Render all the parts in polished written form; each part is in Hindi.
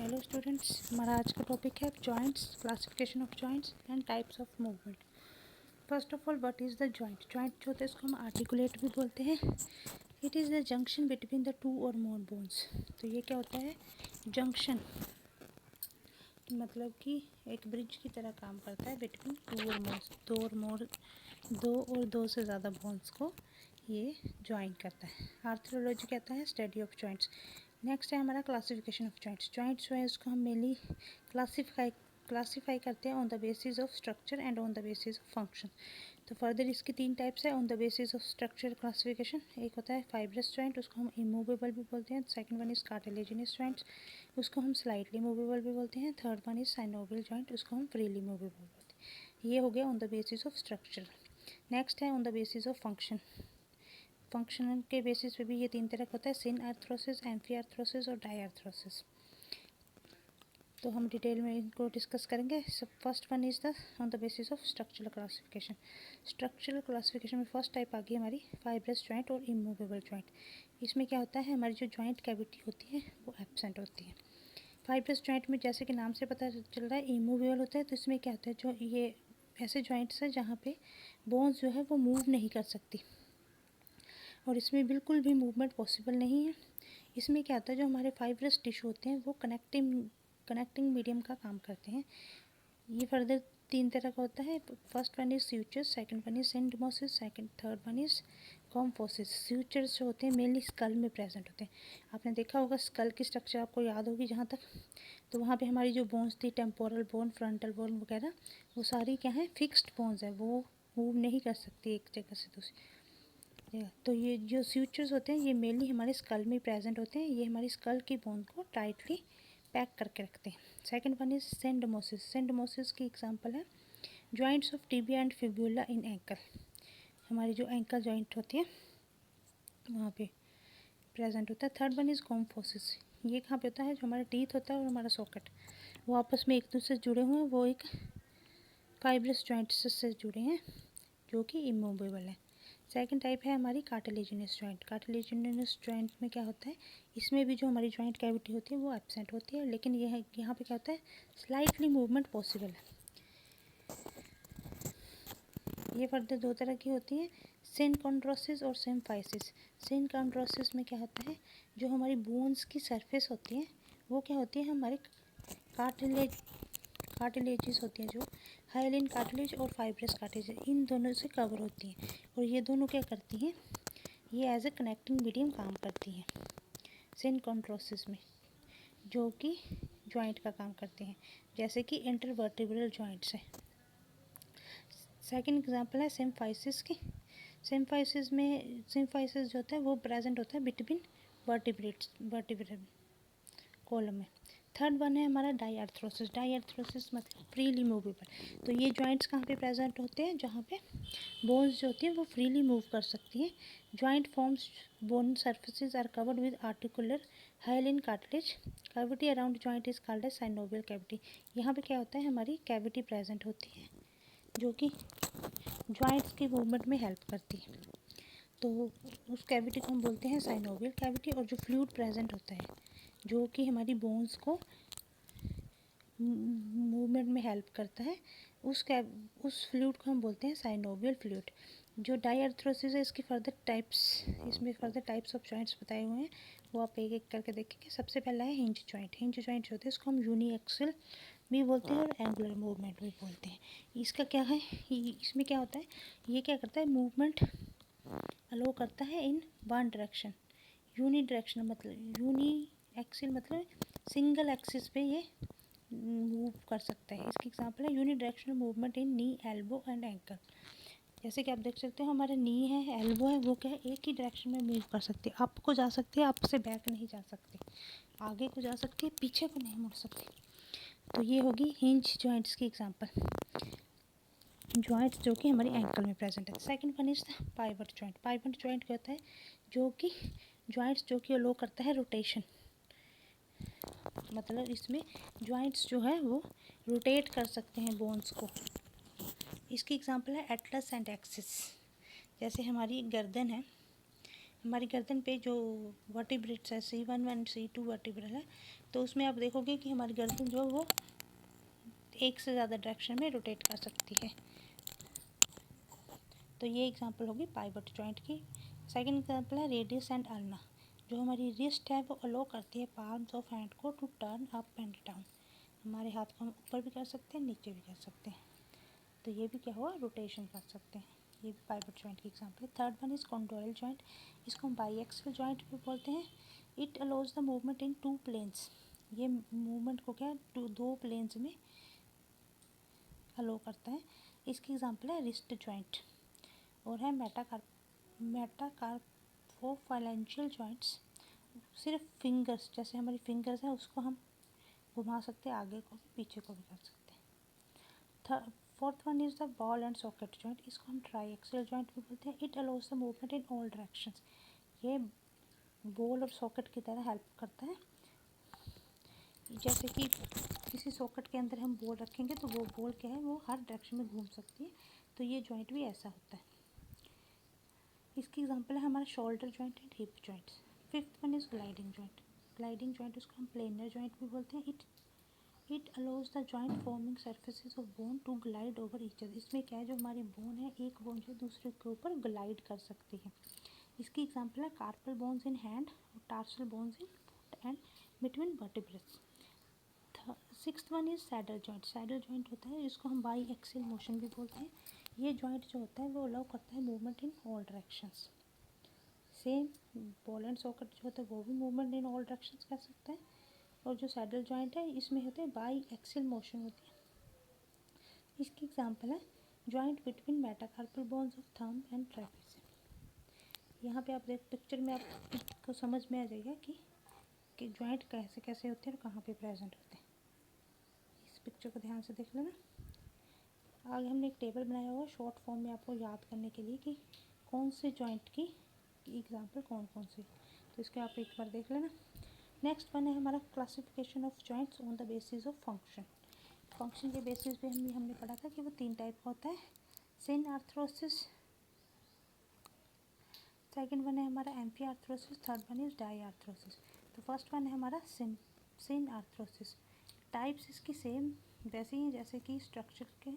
हेलो स्टूडेंट्स, हमारा आज का टॉपिक है joints, classification of joints and types of movement. First of all, what is the joint? Joint जो होता है इसको हम आर्टिकुलेट भी बोलते हैं। It is the junction between the two और मोर बोन्स। तो ये क्या होता है? जंक्शन मतलब कि एक ब्रिज की तरह काम करता है बिटवीन टू और मोर, दो से ज़्यादा बोन्स को ये ज्वाइन करता है। आर्थ्रोलॉजी कहता है स्टडी ऑफ जॉइंट्स। नेक्स्ट है हमारा क्लासिफिकेशन ऑफ जॉइंट्स। जॉइंट्स जो है उसको हम मेनली क्लासीफाई करते हैं on the basis of structure and on the basis of function. तो फर्दर इसकी 3 टाइप्स है on the basis of structure classification. एक होता है फाइब्रस जॉइंट, उसको हम इमूवेबल भी बोलते हैं। Second one is cartilaginous joints, उसको हम स्लाइटली मूवेबल भी बोलते हैं। Third one is synovial joint, उसको हम फ्रीली मूवेबल बोलते हैं। ये हो गया on the basis of structure. Next है on the basis of function. Functional के बेसिस पे भी ये 3 तरह का होता है, सिन आर्थ्रोसिस, एम्फी आर्थ्रोसिस और डाई आर्थ्रोसिस। तो हम डिटेल में इनको डिस्कस करेंगे। First one is the on the basis of structural classification. Structural classification में फर्स्ट टाइप आ गई हमारी फाइब्रस जॉइंट और इमूवेबल जॉइंट। इसमें क्या होता है, हमारी जो जॉइंट कैविटी होती है वो एब्सेंट होती है। फाइब्रस जॉइंट में जैसे कि नाम से पता चल रहा है इमूवेबल होता है, तो इसमें क्या होता है, जो ये ऐसे जॉइंट्स हैं जहाँ पे बोन्स जो है वो मूव नहीं कर सकती और इसमें बिल्कुल भी मूवमेंट पॉसिबल नहीं है। इसमें क्या होता है, जो हमारे फाइब्रस टिश्यू होते हैं वो कनेक्टिंग मीडियम का काम करते हैं। ये फर्दर 3 तरह का होता है। First one is sutures, second one is syndesmosis, third one is gomphosis. Sutures जो होते हैं मेनली स्कल में प्रेजेंट होते हैं। आपने देखा होगा स्कल की स्ट्रक्चर आपको याद होगी जहाँ तक, तो वहाँ पे हमारी जो बोन्स थी, टेम्पोरल बोन, फ्रंटल बोन वगैरह, वो सारी क्या है, फिक्स्ड बोन्स है, वो मूव नहीं कर सकती एक जगह से दूसरी। तो ये जो स्यूचर्स होते हैं ये मेनली हमारे स्कल में प्रेजेंट होते हैं। ये हमारी स्कल की बोन को टाइटली पैक करके रखते हैं। Second one is syndesmosis. Syndesmosis की एग्जांपल है joints of tibia and fibula in ankle. हमारी जो एंकल जॉइंट होती है वहाँ पे प्रेजेंट होता है। Third one is gomphosis. ये कहाँ पे होता है, जो हमारा टीथ होता है और हमारा सॉकेट वो आपस में एक दूसरे से जुड़े हुए हैं, वो एक फाइब्रस जॉइंट से जुड़े हैं जो कि इमूवेबल है। सेकंड टाइप है हमारी कार्टिलेजिनस जॉइंट। कार्टिलेजिनस जॉइंट में क्या होता है, इसमें भी जो हमारी जॉइंट कैविटी होती है वो एब्सेंट होती है, लेकिन यहाँ पे क्या होता है, स्लाइटली मूवमेंट पॉसिबल है। ये फर्दर 2 तरह की होती हैं, सिनकॉन्ड्रोसिस और सिम्फाइसिस। सिनकॉन्ड्रोसिस में क्या होता है, जो हमारी बोन्स की सरफेस होती है वो क्या होती है, हमारे कार्टिलेजेस होती हैं, जो हाइलिन कार्टिलेज और फाइब्रस कार्टिलेज, इन दोनों से कवर होती हैं। और ये दोनों क्या करती हैं, ये एज ए कनेक्टिंग मीडियम काम करती हैं सिनकॉन्ड्रोसिस में, जो कि जॉइंट का काम करते हैं, जैसे कि इंटरवर्टिब्रल जॉइंट्स है। सेकंड एग्जांपल है सिम्फाइसिस की। सिम्फाइसिस जो होता है वो प्रेजेंट होता है बिटवीन वर्टिब्रेट कॉलम में। थर्ड वन है हमारा डाईआर्थ्रोसिस। डाईआर्थ्रोसिस मतलब फ्रीली मूवेबल। तो ये जॉइंट्स कहाँ पे प्रेजेंट होते हैं, जहाँ पे बोन्स जो होती हैं वो फ्रीली मूव कर सकती हैं। Joint forms bone surfaces are covered with articular hyaline cartilage. Cavity around joint is called as synovial cavity. यहाँ पे क्या होता है, हमारी कैविटी प्रेजेंट होती है जो कि जॉइंट्स की मूवमेंट में हेल्प करती है। तो उस कैविटी को हम बोलते हैं साइनोवियल कैविटी। और जो फ्लूइड प्रेजेंट होता है जो कि हमारी बोन्स को मूवमेंट में हेल्प करता है, उस फ्लूइड को हम बोलते हैं साइनोवियल फ्लूइड। जो डाईआर्थ्रोसिस है इसमें फर्दर टाइप्स ऑफ जॉइंट्स बताए हुए हैं, वो आप एक एक करके देखेंगे। सबसे पहला है हिंज जॉइंट। हिंज जॉइंट जो होते हैं इसको हम यूनिएक्सल भी बोलते हैं और एंगुलर मूवमेंट भी बोलते हैं। इसका क्या है, इसमें क्या होता है, ये क्या करता है, मूवमेंट अलो करता है in one direction. Uniaxial मतलब सिंगल एक्सिस पे ये मूव कर सकता है। इसकी एग्जांपल है unidirectional movement in knee, elbow and ankle. जैसे कि आप देख सकते हो हमारा नी है, एल्बो है, वो क्या है, एक ही डायरेक्शन में मूव कर सकती है, अप को जा सकती है, अप से बैक नहीं जा सकती, आगे को जा सकती है, पीछे को नहीं मुड़ सकती। तो ये होगी हिंज जॉइंट्स की एग्जांपल, जॉइंट्स जो कि हमारी एंकल में प्रेजेंट है। Second one is the pivot joint. Pivot joint क्या होता है, जो कि जॉइंट्स जो कि अलो करता है रोटेशन, मतलब इसमें जॉइंट्स जो है वो रोटेट कर सकते हैं बोन्स को। इसकी एग्जांपल है एटलस एंड एक्सिस। जैसे हमारी गर्दन है, हमारी गर्दन पे जो वर्टिब्रेट्स है C1 एंड C2 वर्टिब्रल है, तो उसमें आप देखोगे कि हमारी गर्दन जो वो एक से ज़्यादा डायरेक्शन में रोटेट कर सकती है। तो ये एग्जांपल होगी पाइवट जॉइंट की। सेकंड एग्जांपल है रेडियस एंड अल्ना। जो हमारी रिस्ट है वो अलो करती है पाल्म्स ऑफ हैंड को to turn up and down. हमारे हाथ को हम ऊपर भी कर सकते हैं, नीचे भी कर सकते हैं, तो ये भी क्या हुआ, रोटेशन कर सकते हैं। ये भी पाइवट जॉइंट की एग्जांपल है। Third one is condyloid joint. इसको हम बाईएक्सियल जॉइंट भी बोलते हैं। It allows the movement in 2 planes. ये मूवमेंट को क्या दो प्लेन्स में अलो करता है। इसकी एग्जांपल है रिस्ट जॉइंट। और है मेटाकार्पोफाइलेंशियल जॉइंट्स। सिर्फ फिंगर्स, जैसे हमारी फिंगर्स हैं उसको हम घुमा सकते हैं, आगे को पीछे को भी कर सकते हैं। Fourth one is the ball and socket joint. इसको हम ट्राईएक्सियल जॉइंट भी बोलते हैं। It allows the movement in all directions. ये बॉल और सॉकेट की तरह हेल्प करता है। जैसे कि किसी सॉकेट के अंदर हम बॉल रखेंगे तो वो बॉल क्या है, वो हर डायरेक्शन में घूम सकती है, तो ये जॉइंट भी ऐसा होता है। इसकी एग्जांपल है हमारा shoulder joint and hip joints. Fifth one is gliding joint. Gliding joint उसको हम प्लेनर जॉइंट भी बोलते हैं। It allows the joint forming surfaces of bone to glide over each other. इसमें क्या है, जो हमारी बोन है, एक बोन जो दूसरे के ऊपर ग्लाइड कर सकती है। इसकी एग्जांपल है कार्पल बोन्स इन हैंड और tarsal bones in foot and between vertebrae. Sixth one is saddle joint. Saddle joint होता है जिसको हम बाई एक्सियल मोशन भी बोलते हैं। ये जॉइंट जो होता है वो अलाउ करता है movement in all directions. Same ball and socket जो होता है वो भी मूवमेंट इन ऑल डायरेक्शंस कर सकता है, और जो सैडल जॉइंट है इसमें होते हैं बाई एक्सियल मोशन होती है। इसकी एग्जांपल है joint between metacarpal bones of thumb and triceps. यहाँ पे आप देख पिक्चर में आपको समझ में आ जाएगा कि जॉइंट कैसे कैसे होते हैं और कहाँ पे प्रेजेंट होते हैं। इस पिक्चर को ध्यान से देख लेना। आगे हमने एक टेबल बनाया हुआ शॉर्ट फॉर्म में आपको याद करने के लिए कि कौन से जॉइंट की एग्जांपल कौन कौन सी, तो इसको आप एक बार देख लेना। नेक्स्ट वन है हमारा classification of joints on the basis of function. Function के बेसिस पे हमने पढ़ा था कि वो 3 टाइप का होता है। सिन आर्थरोसिस, सेकंड वन है हमारा amphiarthrosis, third one is diarthrosis. तो फर्स्ट वन है हमारा सिन आर्थरोसिस। टाइप्स इसकी सेम वैसे ही जैसे कि स्ट्रक्चर के,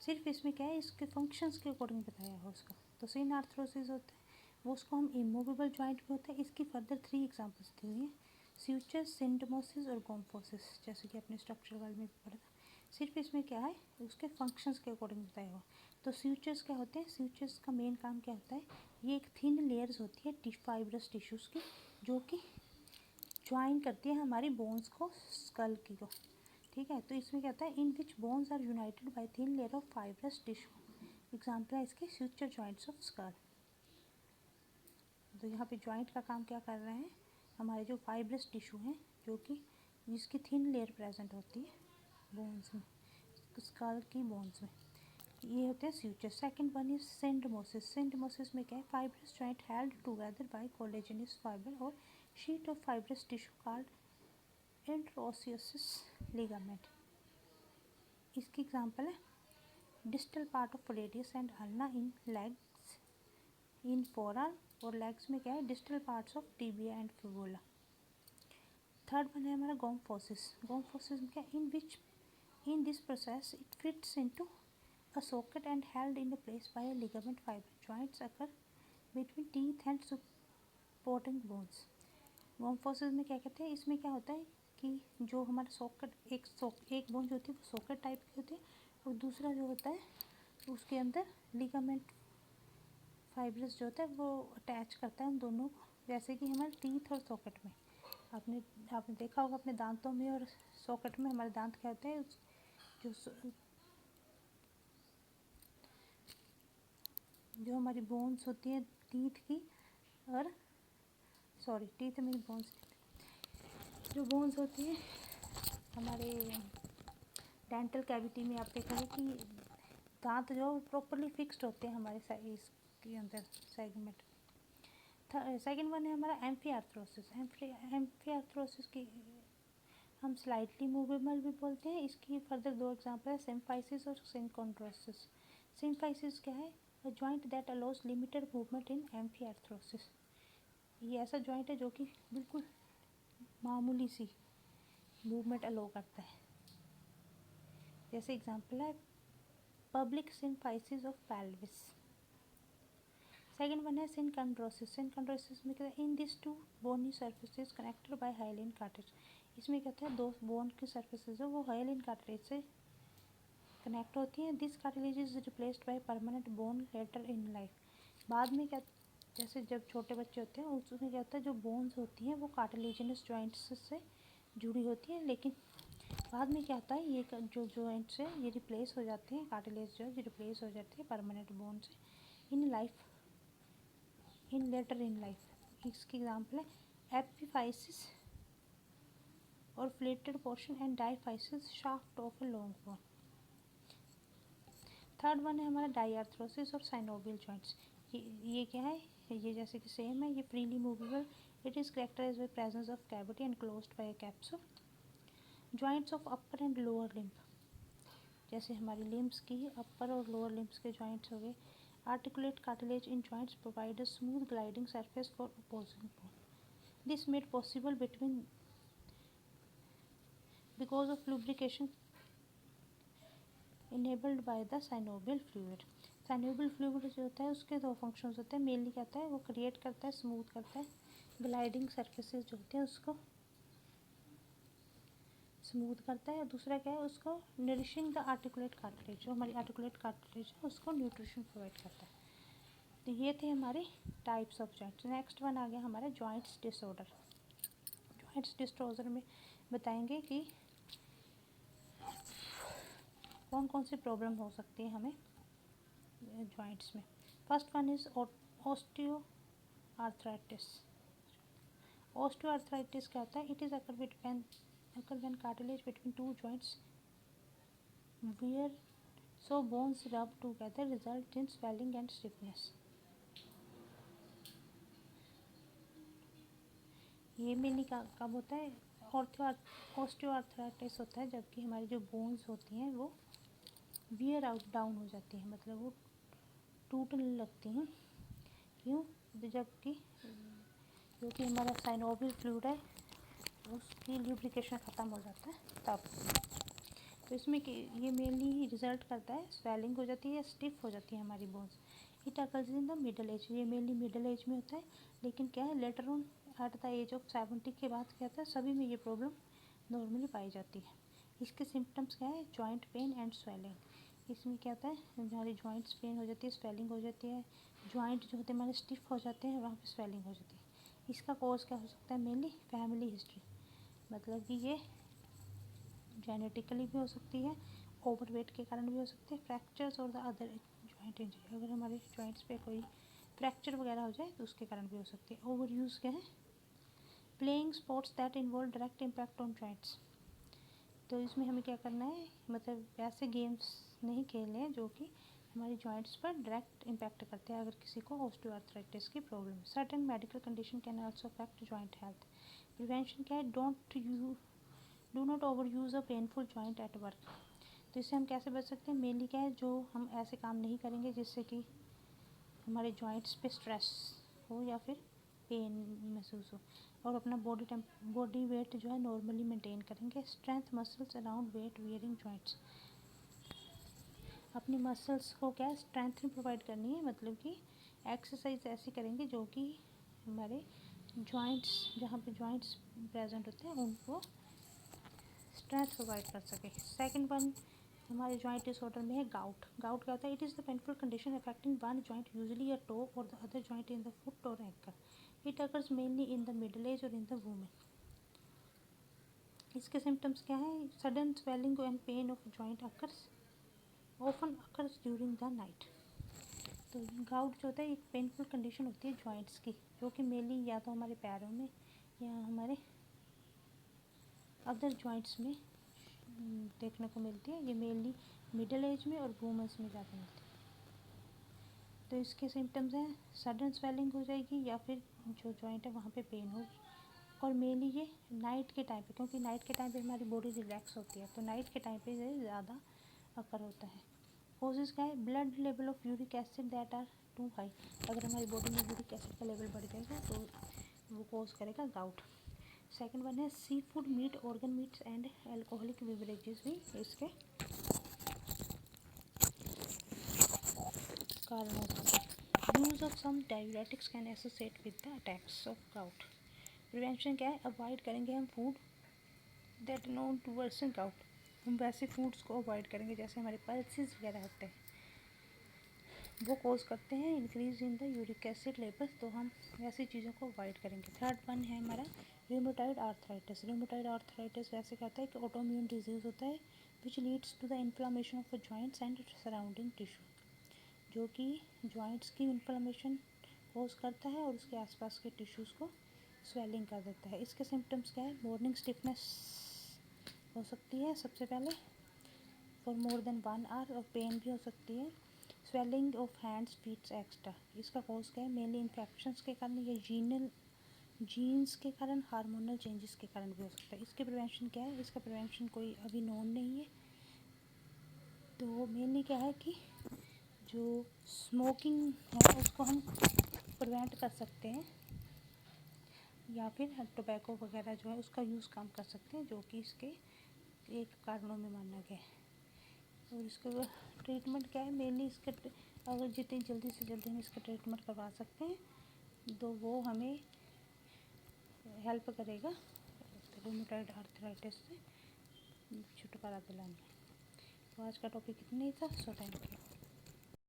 सिर्फ इसमें क्या है, इसके फंक्शंस के अकॉर्डिंग बताया है उसका। तो सिन आर्थरोसिस होता है वो, उसको हम इमूवेबल जॉइंट भी होता है। इसकी फर्दर 3 एग्जांपल्स दी हुई हैं, स्यूचर्स, सिंडमोसिस और गोम्फोसिस, जैसे कि अपने स्ट्रक्चर वाले में भी पढ़ा था। सिर्फ इसमें क्या है, उसके फंक्शंस के अकॉर्डिंग बताया हुआ। तो स्यूचर्स क्या होते हैं, स्यूचर्स का मेन काम क्या होता है, ये एक थिन लेयर्स होती है फाइब्रस टिश्यूज़ की, जो कि ज्वाइन करती है हमारी बोन्स को स्कल की को। ठीक है, तो इसमें क्या होता है, in which bones are united by thin layer of fibrous tissue. Example है इसके फ्यूचर जॉइंट्स ऑफ स्कल। तो यहाँ पे जॉइंट का काम क्या कर रहे हैं, हमारे जो फाइब्रस टिश्यू हैं, जो कि जिसकी थिन लेयर प्रेजेंट होती है बोन्स में, स्कल की बोन्स में, ये होते हैं future. Second one is syndesmosis. Syndesmosis में क्या है, fibrous joint held together by collagenous fiber और sheet of fibrous tissue called interosseous ligament. इसकी एग्जांपल है distal part of radius and ulna in legs in forearm, और लेग्स में क्या है, distal parts of tibia and fibula. Third one है हमारा गोम्फोसिस। गोम्फोसिस में क्या, in this process it fits into a socket and held in place by a ligament fiber. Joints occur between teeth and supporting bones. गोम्फोसिस में क्या कहते हैं, इसमें क्या होता है कि जो हमारा सॉकेट एक बोन जो होती है वो सॉकेट टाइप की होती है, और दूसरा जो होता है उसके अंदर लिगामेंट फाइब्रस जो होता है वो अटैच करता है उन दोनों को, जैसे कि हमारे टीथ और सॉकेट में। आपने देखा होगा अपने दांतों में और सॉकेट में, हमारे दांत क्या होते हैं, जो हमारी बोन्स होती है टीथ की, और टीथ में बोन्स, जो बोन्स होती है हमारे डेंटल कैविटी में, आप देखोगे कि दांत जो प्रॉपरली फिक्स्ड होते हैं हमारे साइज के अंदर सेगमेंट। सेकंड वन है हमारा एम्फी आर्थरोसिस। एम्फी आर्थरोसिस की हम स्लाइटली मूवेबल भी बोलते हैं। इसकी फर्दर 2 एग्जांपल है, सिम्फाइसिस और सिनकोंड्रोसिस। सिम्फाइसिस क्या है, a joint that allows limited movement in amphiarthrosis. ये ऐसा जॉइंट है जो कि बिल्कुल मामूली सी मूवमेंट अलो करता है। जैसे एग्जांपल है public symphysis of pelvis। Second one है सिनकॉन्ड्रोसिस। सिनकॉन्ड्रोसिस में क्या है, in this two bony surfaces connected by hyaline cartilage. इसमें क्या होता है, दो बोन की सर्फेसिस है वो हाइलिन कार्टिलेज से कनेक्ट होती हैं। This cartilage is replaced by permanent bone later in life. बाद में क्या, जैसे जब छोटे बच्चे होते हैं उसमें क्या होता है, जो बोन्स होती हैं वो कार्टिलेजिनस जॉइंट्स से जुड़ी होती हैं, लेकिन बाद में क्या होता है, ये जो जॉइंट्स है ये रिप्लेस हो जाते हैं, कार्टिलेज जो है रिप्लेस हो जाती है परमानेंट बोन से in life, in later in life. इसकी एग्जाम्पल है एपिफाइसिस और flattened portion and diaphysis shaft of a long bone. Third one है हमारा डाइआर्थरोसिस और साइनोवियल जॉइंट्स। ये क्या है, ये जैसे कि सेम है, ये freely movable, it is characterized by presence of cavity and closed by a capsule. Joints of upper and lower limb, जैसे हमारी लिम्स की अपर और लोअर लिम्स के जॉइंट्स हो गए। Articulate cartilage in joints provide a smooth gliding surface for opposing bone. This made possible between because of lubrication enabled by the synovial fluid. Synovial fluid जो होता है उसके दो फंक्शंस होते हैं, मेनली क्या होता है वो क्रिएट करता है, स्मूथ करता है, ग्लाइडिंग सरफेसेस जो होते हैं उसको स्मूथ करता है, और दूसरा क्या है उसको नरिशिंग द आर्टिकुलेट कार्टिलेज, जो हमारी आर्टिकुलेट कार्टिलेज है उसको न्यूट्रिशन प्रोवाइड करता है। तो ये थे हमारे types of joints. Next one आ गया हमारा जॉइंट्स डिसऑर्डर। जॉइंट्स डिसऑर्डर में बताएंगे कि कौन कौन सी प्रॉब्लम हो सकती है हमें जॉइंट्स में। First one is osteo arthritis. Osteo arthritis क्या होता है, it is occur when cartilage between two joints wear so bones rub together result in swelling and stiffness। ये मेनली कब होता है, ऑस्टियोआर्थराइटिस होता है जबकि हमारी जो बोन्स होती हैं वो वियर आउट डाउन हो जाती हैं, मतलब वो टूटने लगती हैं। क्यों, जबकि क्योंकि हमारा साइनोवियल फ्लूइड है उसकी ल्यूब्रिकेशन ख़त्म हो जाता है तब। तो इसमें ये मेनली रिजल्ट करता है, स्वेलिंग हो जाती है, स्टिफ हो जाती है हमारी bones. It occurs in the middle age, ये मेनली मिडल एज में होता है, लेकिन क्या है later on at the age of 70 के बाद क्या होता है सभी में ये प्रॉब्लम नॉर्मली पाई जाती है। इसके सिम्टम्स क्या है, जॉइंट पेन एंड स्वेलिंग। इसमें क्या होता है हमारी जॉइंट्स पेन हो जाती है, स्वेलिंग हो जाती है, जॉइंट जो होते हैं हमारे स्टिफ हो जाते हैं, वहाँ पे स्वेलिंग हो जाती है। इसका कॉज क्या हो सकता है, मेनली फैमिली हिस्ट्री, मतलब कि ये जेनेटिकली भी हो सकती है, ओवरवेट के कारण भी हो सकती है, फ्रैक्चर्स और द अदर जॉइंट इंजरी, अगर हमारे जॉइंट्स पे कोई फ्रैक्चर वगैरह हो जाए तो उसके कारण भी हो सकती है। ओवर यूज़ क्या है, playing sports that involve direct impact on joints. तो इसमें हमें क्या करना है, मतलब ऐसे गेम्स नहीं खेलने हैं जो कि हमारी जॉइंट्स पर डायरेक्ट इम्पैक्ट करते हैं अगर किसी को ऑस्टियोआर्थराइटिस की problem. Certain medical condition can also affect joint health. Prevention क्या है, do not over use a painful joint at work. तो इससे हम कैसे बच सकते हैं, मेनली क्या है जो हम ऐसे काम नहीं करेंगे जिससे कि हमारे जॉइंट्स पे स्ट्रेस हो या फिर पेन महसूस हो, और अपना बॉडी वेट जो है नॉर्मली मेंटेन करेंगे। Strength muscles around weight bearing joints, अपनी मसल्स को क्या स्ट्रेंथ प्रोवाइड करनी है, मतलब कि एक्सरसाइज ऐसी करेंगे जो कि हमारे जॉइंट्स जहाँ पे जॉइंट्स प्रेजेंट होते हैं उनको स्ट्रेंथ प्रोवाइड कर सके। सेकंड वन हमारे जॉइंट डिसऑर्डर में है गाउट। गाउट क्या होता है, it is the painful condition affecting one joint usually a toe और the other joint in the foot और ankle. It occurs mainly in the middle age और इन द वुमेन। इसके सिम्टम्स क्या है, sudden swelling and pain of joint occurs often occurs during the night. तो गाउट जो होता है एक पेनफुल कंडीशन होती है जॉइंट्स की, जो कि मेनली या तो हमारे पैरों में या हमारे अदर जॉइंट्स में देखने को मिलती है। ये मेनली मिडिल एज में और वुमेन्स में ज़्यादा मिलती है। तो इसके सिम्टम्स हैं सडन स्वेलिंग हो जाएगी या फिर जो जॉइंट है वहाँ पे पेन होगी, और मेनली ये नाइट के टाइम पे, क्योंकि नाइट के टाइम पे हमारी बॉडी रिलैक्स होती है तो नाइट के टाइम पे ये ज़्यादा अकर होता है। कॉजेज़ क्या है, blood level of uric acid that are too high, अगर हमारी बॉडी में यूरिक एसिड का लेवल बढ़ जाएगा तो वो कॉज करेगा गाउट। सेकंड वन है seafood, meat, organ meats and alcoholic beverages भी इसके कारण हो सकते हैं। Use of some diuretics can associate with the attacks of gout. Prevention क्या है, अवॉइड करेंगे हम food that known to worsen gout. हम वैसे फूड्स को अवॉइड करेंगे जैसे हमारे पल्सेस वगैरह होते हैं, वो कोज करते हैं increase in the uric acid level, तो हम वैसी चीज़ों को अवॉइड करेंगे। थर्ड वन है हमारा रूमेटॉइड आर्थराइटिस। रूमेटॉइड आर्थराइटिस वैसे कहता है कि ऑटोइम्यून डिजीज़ होता है which leads to the inflammation of the joints and surrounding tissue, जो कि जॉइंट्स की इन्फ्लामेशन कोज करता है और उसके आसपास के टिश्यूज़ को स्वेलिंग कर देता है। इसके सिम्टम्स क्या है, मॉर्निंग स्टिफनेस हो सकती है सबसे पहले फॉर मोर देन 1 आवर, और पेन भी हो सकती है। Swelling of hands feets extra, इसका कॉज क्या है, मेनली इन्फेक्शंस के कारण या जीन्स के कारण, हार्मोनल चेंजेस के कारण भी हो सकता है। इसके प्रिवेंशन क्या है, इसका प्रिवेंशन कोई अभी नोन नहीं है। तो मेनली क्या है कि जो स्मोकिंग है उसको हम प्रिवेंट कर सकते हैं, या फिर टोबैको वगैरह जो है उसका यूज़ कम कर सकते हैं, जो कि इसके एक कारणों में माना गया है। और इसका ट्रीटमेंट क्या है, मेनली इसका अगर जितनी जल्दी से जल्दी हम इसका ट्रीटमेंट करवा सकते हैं तो वो हमें हेल्प करेगा रूमेटॉइड आर्थराइटिस से छुटकारा दिलाने। तो आज का टॉपिक इतना ही था। So thank you.